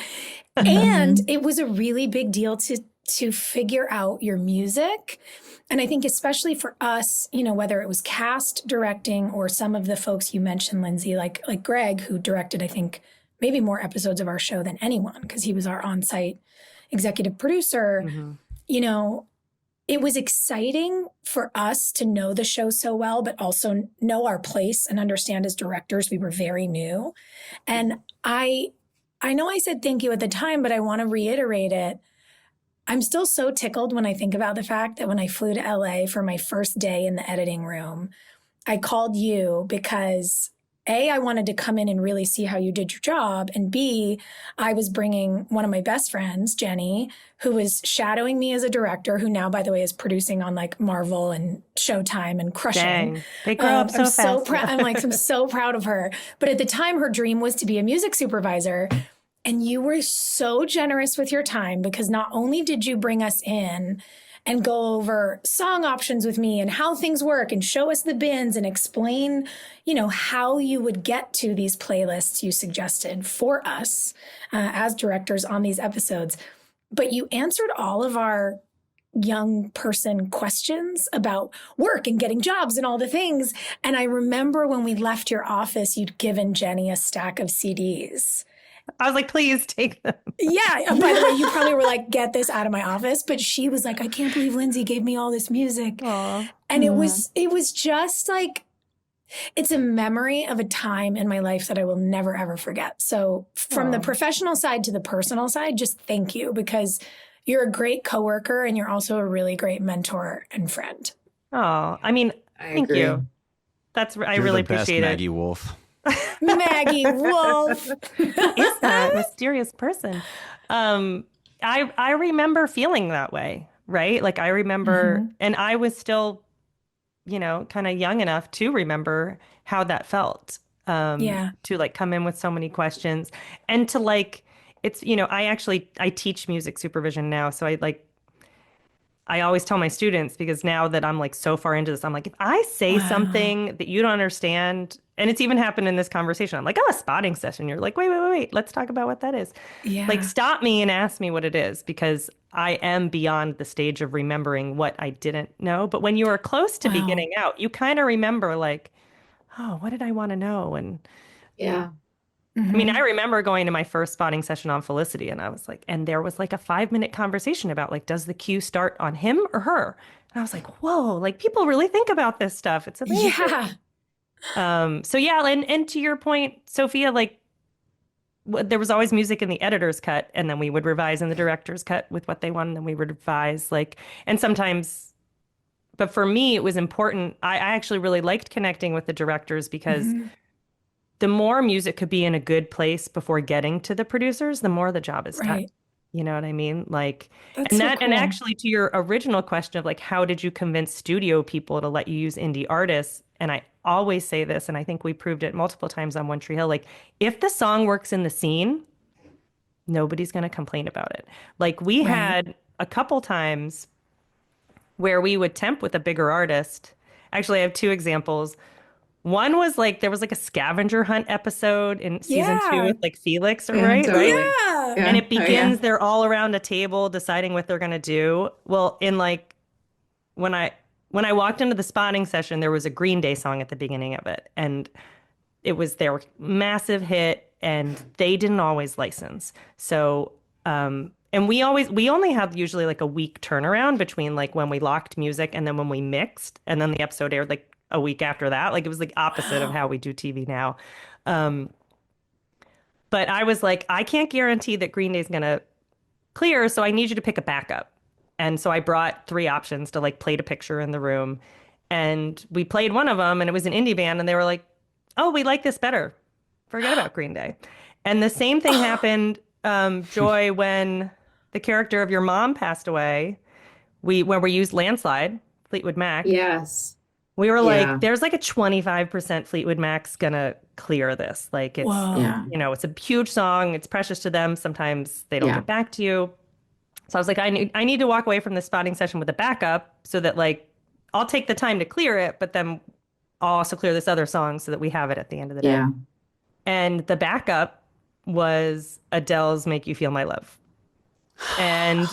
And it was a really big deal to figure out your music. And I think especially for us, whether it was cast directing or some of the folks you mentioned, Lindsay, like Greg, who directed, I think, maybe more episodes of our show than anyone because he was our on-site executive producer. It was exciting for us to know the show so well, but also know our place and understand as directors, we were very new. And I know I said thank you at the time, but I want to reiterate it. I'm still so tickled when I think about the fact that when I flew to LA for my first day in the editing room, I called you because A, I wanted to come in and really see how you did your job. And B, I was bringing one of my best friends, Jenny, who was shadowing me as a director, who now, by the way, is producing on like Marvel and Showtime and crushing. Dang. They grow up so fast. I'm so proud of her. But at the time, her dream was to be a music supervisor. And you were so generous with your time because not only did you bring us in and go over song options with me and how things work and show us the bins and explain, how you would get to these playlists you suggested for us as directors on these episodes. But you answered all of our young person questions about work and getting jobs and all the things. And I remember when we left your office, you'd given Jenny a stack of CDs. I was like, please take them. Yeah. By the way, you probably were like, get this out of my office. But she was like, I can't believe Lindsay gave me all this music. Aww. And it was just like, it's a memory of a time in my life that I will never, ever forget. So from the professional side to the personal side, just thank you because you're a great coworker and you're also a really great mentor and friend. Oh, I mean, thank you. I really appreciate it. Maggie Wolf. Maggie Wolf. Who is that mysterious person? I remember feeling that way, right? Like I remember, and I was still, kind of young enough to remember how that felt. To like come in with so many questions and to like, it's, I teach music supervision now. So I always tell my students, because now that I'm like so far into this, I'm like, if I say something that you don't understand, and it's even happened in this conversation, I'm like, oh, a spotting session. You're like, wait, let's talk about what that is. Yeah. Like, stop me and ask me what it is, because I am beyond the stage of remembering what I didn't know. But when you are close to beginning out, you kind of remember like, oh, what did I want to know? And yeah. I mean, I remember going to my first spotting session on Felicity, and I was like, and there was like a 5-minute conversation about like, does the cue start on him or her? And I was like, whoa, like people really think about this stuff. It's amazing. Yeah. So yeah, and to your point, Sophia, like there was always music in the editor's cut, and then we would revise in the director's cut with what they wanted, and then we would revise and sometimes, but for me, it was important. I actually really liked connecting with the directors because the more music could be in a good place before getting to the producers, the more the job is done. You know what I mean? Like, That's and so that, cool. and actually to your original question of like, how did you convince studio people to let you use indie artists? And I always say this, and I think we proved it multiple times on One Tree Hill, like if the song works in the scene, nobody's going to complain about it. Like we had a couple times where we would temp with a bigger artist. Actually, I have 2 examples. One was like, there was like a scavenger hunt episode in season 2 with like Felix, right? Totally. Yeah. And it begins, they're all around a table deciding what they're going to do. Well, in like, when I walked into the spotting session, there was a Green Day song at the beginning of it. And it was their massive hit, and they didn't always license. So And we only have usually like a week turnaround between like when we locked music and then when we mixed, and then the episode aired like a week after that. Like it was the opposite of how we do TV now. But I was like, I can't guarantee that Green Day's gonna clear, so I need you to pick a backup. And so I brought 3 options to like play a picture in the room. And we played one of them, and it was an indie band, and they were like, oh, we like this better. Forget about Green Day. And the same thing happened, Joy, when the character of your mom passed away. When we used Landslide, Fleetwood Mac. Yes. We were like, there's like a 25% Fleetwood Mac's gonna clear this. Like it's, it's a huge song. It's precious to them. Sometimes they don't get back to you. So I was like, I need to walk away from the spotting session with a backup so that like, I'll take the time to clear it, but then I'll also clear this other song so that we have it at the end of the day. Yeah. And the backup was Adele's Make You Feel My Love. And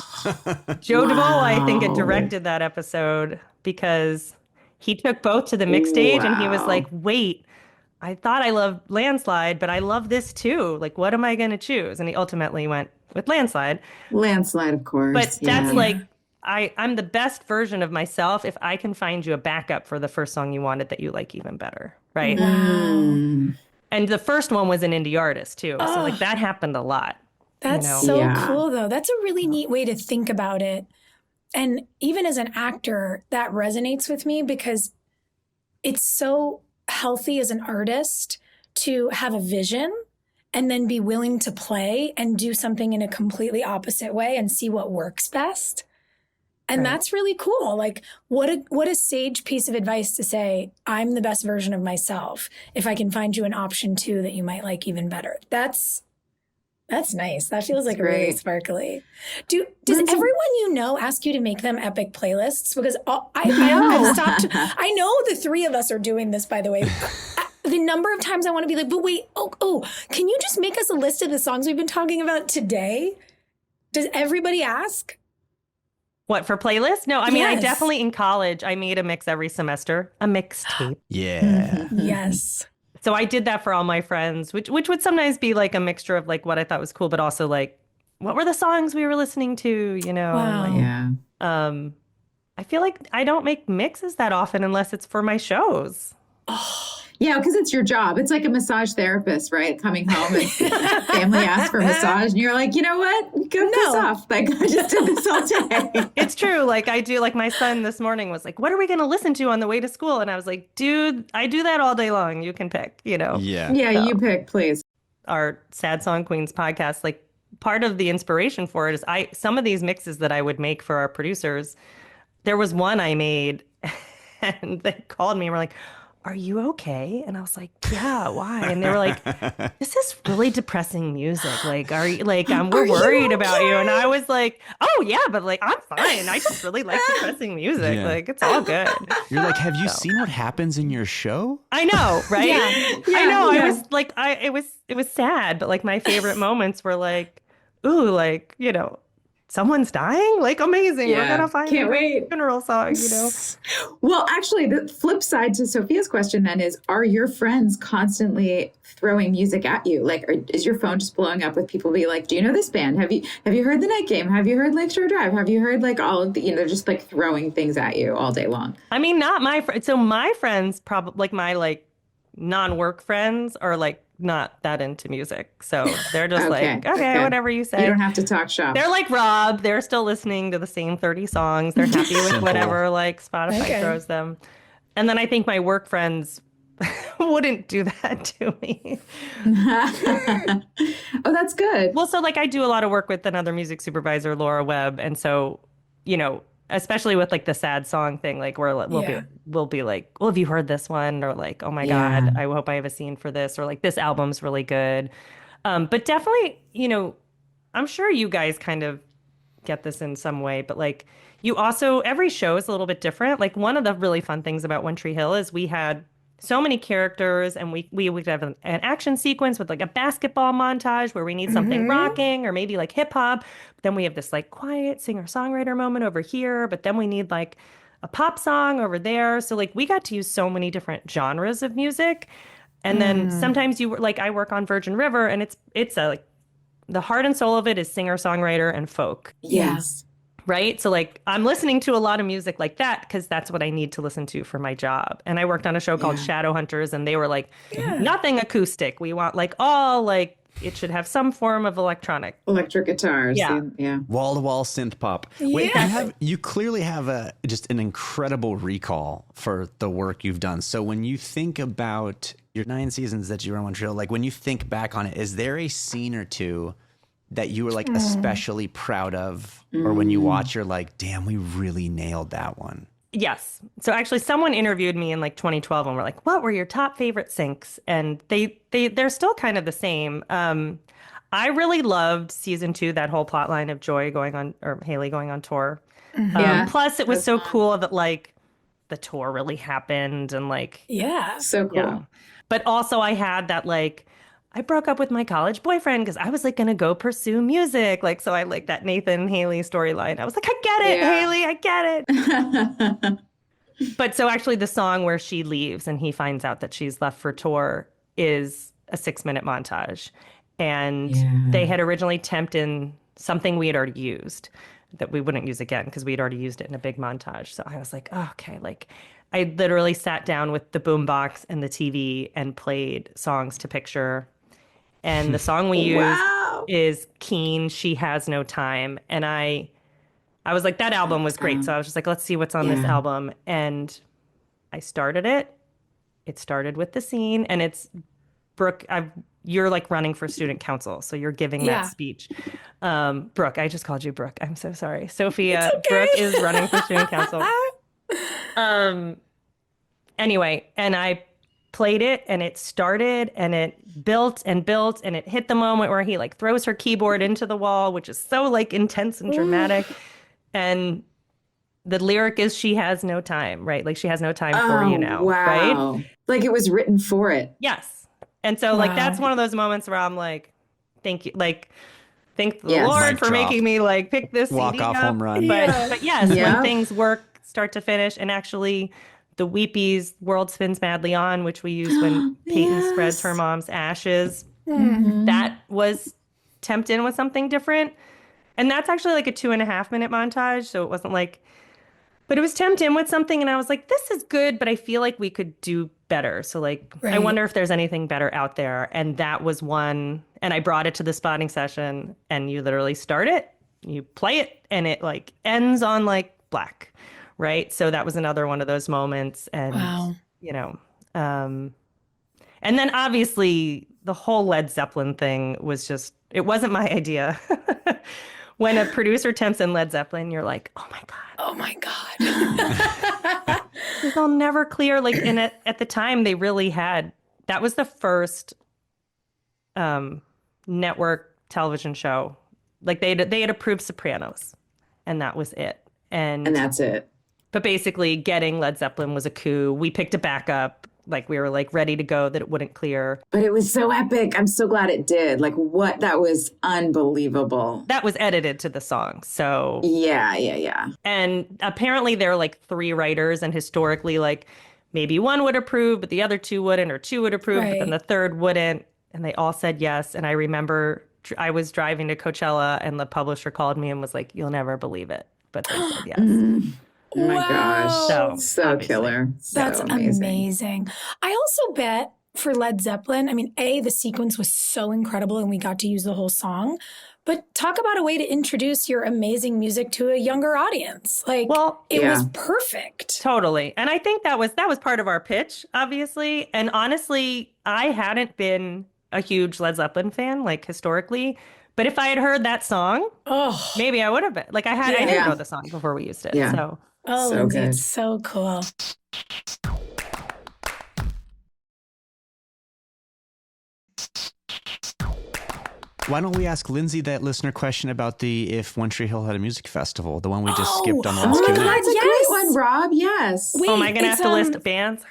Joe Duvall, I think, had directed that episode because he took both to the mix stage and he was like, wait, I thought I loved Landslide, but I love this too. Like, what am I going to choose? And he ultimately went with Landslide. Landslide, of course. But that's like, I'm the best version of myself if I can find you a backup for the first song you wanted that you like even better, right? Mm. And the first one was an indie artist too. So like that happened a lot. That's so cool though. That's a really neat way to think about it. And even as an actor, that resonates with me because it's so healthy as an artist to have a vision and then be willing to play and do something in a completely opposite way and see what works best. And that's really cool. Like what a sage piece of advice to say, I'm the best version of myself if I can find you an option 2 that you might like even better. That's nice. That feels like really sparkly. Does everyone ask you to make them epic playlists? Because I've stopped. I know the 3 of us are doing this, by the way. The number of times I want to be like, but wait, can you just make us a list of the songs we've been talking about today? Does everybody ask? What, for playlists? No, I mean, I definitely in college, I made a mix every semester, a mixtape. Yeah. Yes. So I did that for all my friends, which would sometimes be like a mixture of like what I thought was cool, but also like, what were the songs we were listening to, Wow. And like, I feel like I don't make mixes that often unless it's for my shows. Yeah, because it's your job. It's like a massage therapist, right? Coming home and family asks for a massage and you're like, you know what? Go piss off. Like, I just did this all day. It's true. Like I do, like my son this morning was like, what are we going to listen to on the way to school? And I was like, dude, I do that all day long. You can pick, Yeah. Yeah, so, you pick, please. Our Sad Song Queens podcast, like part of the inspiration for it is some of these mixes that I would make for our producers, there was one I made and they called me and were like, are you okay? And I was like, yeah, why? And they were like, this is really depressing music. Like, are you like, we're worried about you. And I was like, oh yeah, but like, I'm fine. I just really like depressing music. Yeah. Like, it's all good. You're like, have you seen what happens in your show? I know, right? I know. I was like, it was sad, but like my favorite moments were like, ooh, like, someone's dying? Like, amazing. Yeah. We're going to find a funeral song, Well, actually, the flip side to Sophia's question then is, are your friends constantly throwing music at you? Like, is your phone just blowing up with people being like, do you know this band? Have you heard The Night Game? Have you heard Lakeshore Drive? Have you heard like all of the, they're just like throwing things at you all day long? I mean, not my friends. So my friends, probably like my like non-work friends are like, not that into music. So they're just like, okay, whatever you say. You don't have to talk shop. They're like Rob. They're still listening to the same 30 songs. They're happy with whatever like Spotify throws them. And then I think my work friends wouldn't do that to me. Oh, that's good. Well, so like I do a lot of work with another music supervisor, Laura Webb. And so, especially with like the sad song thing, like we'll be like, well, have you heard this one? Or like, oh my God, I hope I have a scene for this. Or like, this album's really good. But definitely, I'm sure you guys kind of get this in some way, but like you also, every show is a little bit different. Like one of the really fun things about One Tree Hill is we had so many characters and we would have an action sequence with like a basketball montage where we need something rocking or maybe like hip hop. But then we have this like quiet singer-songwriter moment over here, but then we need like a pop song over there. So like we got to use so many different genres of music. And then sometimes I work on Virgin River and it's a like the heart and soul of it is singer-songwriter and folk. Yes. Right? So like I'm listening to a lot of music like that because that's what I need to listen to for my job. And I worked on a show called Shadowhunters, and they were like, nothing acoustic. We want like all like it should have some form of electric guitars. Yeah. Wall-to-wall synth pop. Wait, you clearly have just an incredible recall for the work you've done. So when you think about your 9 seasons that you were on Montreal, like when you think back on it, is there a scene or two that you were like especially proud of, or when you watch, you're like, damn, we really nailed that one? Yes. So actually someone interviewed me in like 2012 and were like, what were your top favorite syncs? And they're still kind of the same. I really loved season 2, that whole plot line of Haley going on tour. Plus it was so cool that like the tour really happened and like, so cool. Yeah. But also I had that like, I broke up with my college boyfriend because I was like going to go pursue music. Like, so I like that Nathan Haley storyline. I was like, I get it, Haley, I get it. But so actually the song where she leaves and he finds out that she's left for tour is a 6-minute montage. And they had originally temped in something we had already used that we wouldn't use again because we had already used it in a big montage. So I was like, oh, okay, like I literally sat down with the boombox and the TV and played songs to picture. And the song we used is Keen, She Has No Time. And I was like, that album was great. So I was just like, let's see what's on this album. And I started it. It started with the scene. And it's Brooke, you're like running for student council. So you're giving that speech. Brooke, I just called you Brooke. I'm so sorry. Sophia, okay. Brooke is running for student council. Anyway, and I played it and it started and it built and built and it hit the moment where he like throws her keyboard into the wall, which is so like intense and dramatic. And the lyric is she has no time, right? Like she has no time for you now, right? Like it was written for it. Yes. And so like that's one of those moments where I'm like, thank you. Like thank the Lord for making me like pick this walk CD off up. home run. But yes, when things work start to finish, and actually the Weepies World Spins Madly On, which we use when Peyton spreads her mom's ashes. That was temped in with something different. And that's actually like a 2.5-minute montage. So it wasn't like, but it was temped in with something. And I was like, this is good, but I feel like we could do better. So like, I wonder if there's anything better out there. And that was one. And I brought it to the spotting session, and you literally start it, you play it, and it like ends on like black. Right. So that was another one of those moments. And, you know, and then obviously the whole Led Zeppelin thing was just, it wasn't my idea. When a producer tempts in Led Zeppelin, you're like, oh my God. Oh my God. They'll never clear. Like at the time they really had, that was the first network television show. Like they had approved Sopranos, and that was it. And that's it. But basically getting Led Zeppelin was a coup. We picked a backup. Like we were like ready to go that it wouldn't clear. But it was so epic. I'm so glad it did. Like that was unbelievable. That was edited to the song. So yeah. And apparently there are like 3 writers, and historically like maybe one would approve, but the other 2 wouldn't, or 2 would approve, but then the 3rd wouldn't. And they all said yes. And I remember I was driving to Coachella and the publisher called me and was like, you'll never believe it. But they said yes. Oh my gosh. So killer. That's amazing. I also bet for Led Zeppelin, I mean, the sequence was so incredible and we got to use the whole song. But talk about a way to introduce your amazing music to a younger audience. Like, it was perfect. Totally. And I think that was part of our pitch, obviously. And honestly, I hadn't been a huge Led Zeppelin fan, like historically. But if I had heard that song, maybe I would have been. Like I didn't know the song before we used it. Yeah. So. Oh, so Lindsay, good. it's so cool. Why don't we ask Lindsay that listener question about if One Tree Hill had a music festival, the one we just skipped on the last Q&A? That's a great one, Rob. Yes. Wait, am I going to have to list bands?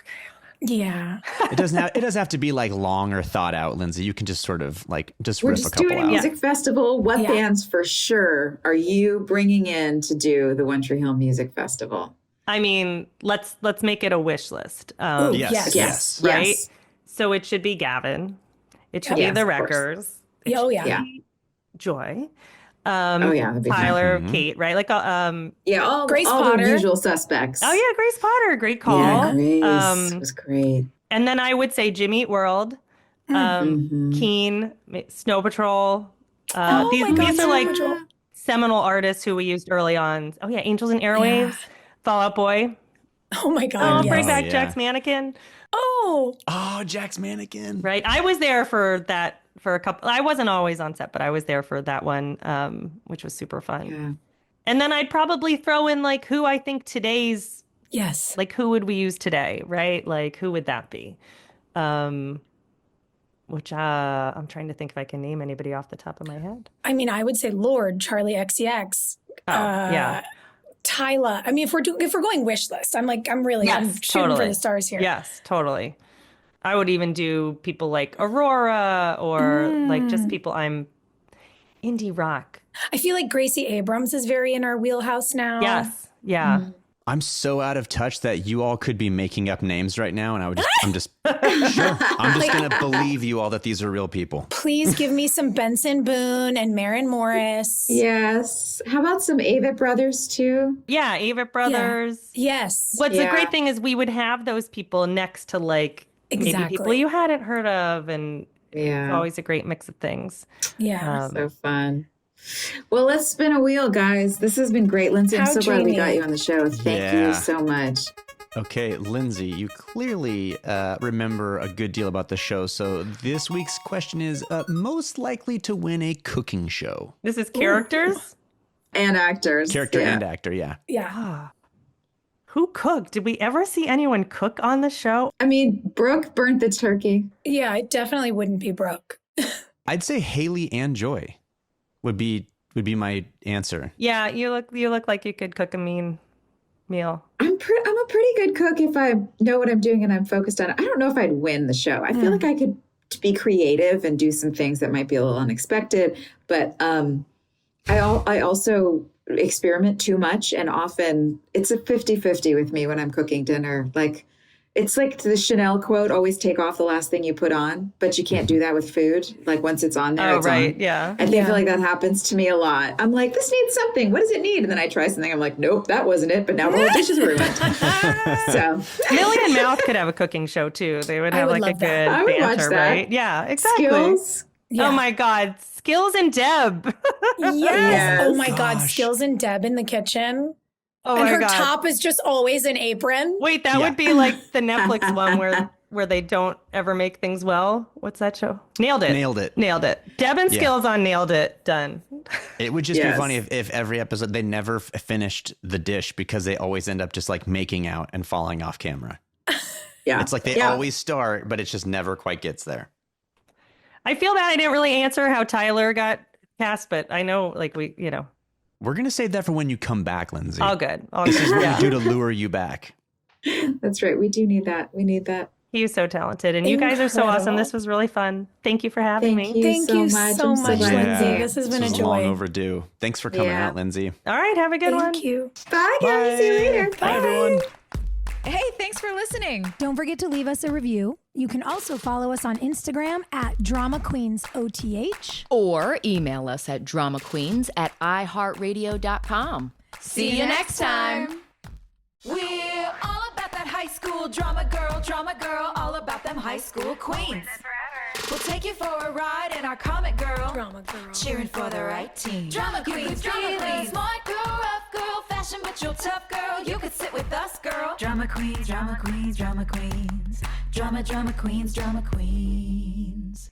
Yeah. It doesn't have to be like long or thought out, Lindsay. You can just sort of like rip a couple out. We're just doing a music festival. What bands for sure are you bringing in to do the One Tree Hill Music Festival? I mean, let's make it a wish list. Yes. Right? Yes. So it should be Gavin. It should be the Wreckers. Oh, yeah. Joy. that'd be Tyler, fun. Kate, right? Like, all Grace all Potter. the usual suspects. oh yeah, Grace Potter, great call. Yeah, Grace was great. And then I would say Jimmy Eat World, Keen, Snow Patrol. These are like seminal artists who we used early on. Oh yeah, Angels and Airwaves, Fall Out Boy. Oh my God. Bring Yes. back Jack's Mannequin. Oh, Jack's Mannequin. Right. I was there for that for a couple. I wasn't always on set, but I was there for that one, which was super fun. Yeah. And then I'd probably throw in like who I think today's, yes. like who would we use today, right? Like who would that be? Which I'm trying to think if I can name anybody off the top of my head. I mean, I would say Lord, Charlie XCX. Yeah. Tyla. I mean, if we're going wish list, I'm shooting for the stars here. Yes, totally. I would even do people like Aurora or like just people indie rock. I feel like Gracie Abrams is very in our wheelhouse now. Yes. Yeah. I'm so out of touch that you all could be making up names right now, and I'm just gonna believe you all that these are real people. Please give me some Benson Boone and Maren Morris. Yes. How about some Avett Brothers too? Yeah, Avett Brothers. Yes. What's the great thing is we would have those people next to like maybe people you hadn't heard of, and it's always a great mix of things. Yeah. So fun. Well, let's spin a wheel, guys. This has been great. Lindsay, I'm so glad we got you on the show. Thank you so much. Okay, Lindsay, you clearly remember a good deal about the show. So this week's question is most likely to win a cooking show. This is characters? And actors. Character and actor, yeah. Yeah. Who cooked? Did we ever see anyone cook on the show? I mean, Brooke burnt the turkey. Yeah, it definitely wouldn't be Brooke. I'd say Haley and Joy would be my answer. Yeah, you look like you could cook a mean meal. I'm a pretty good cook if I know what I'm doing and I'm focused on it. I don't know if I'd win the show. I feel like I could be creative and do some things that might be a little unexpected, but I also experiment too much, and often it's a 50-50 with me when I'm cooking dinner. Like, it's like the Chanel quote, always take off the last thing you put on, but you can't do that with food. Like once it's on there, it's on. Yeah. I feel like that happens to me a lot. I'm like, this needs something. What does it need? And then I try something. I'm like, nope, that wasn't it. But now the whole dish is ruined. So Millie and Mouth could have a cooking show too. They would have like a good I would watch banter, that. right? Yeah, exactly. Skills. Yeah. Oh my God. Skills and Deb. Yes. Oh my God. Skills and Deb in the kitchen. Oh and my her God. top is just always an apron. Wait, that would be like the Netflix one where they don't ever make things well. What's that show? Nailed It. Deb and Skills on Nailed It. Done. It would just be funny if every episode they never finished the dish because they always end up just like making out and falling off camera. Yeah. It's like they always start, but it just never quite gets there. I feel bad I didn't really answer how Tyler got cast, but I know like We're going to save that for when you come back, Lindsay. All good. This is what we do to lure you back. That's right. We do need that. We need that. He is so talented, and you guys are so awesome. This was really fun. Thank you for having me. Thank you so I'm much, glad. Lindsay. This has been a joy. Long overdue. Thanks for coming out, Lindsay. All right, have a good one. Thank you. Bye, guys. See you later. Bye, everyone. Hey, thanks for listening. Don't forget to leave us a review. You can also follow us on Instagram at DramaQueensOTH. Or email us at dramaqueens@iHeartRadio.com. See you next time. We're all about that high school drama girl, all about them high school queens. We'll take you for a ride in our comic girl, cheering for the right team. Drama queens, smart girl, rough girl, fashion but you're tough girl. You could sit with us, girl. Drama queens, drama queens, drama queens, drama queens, drama queens.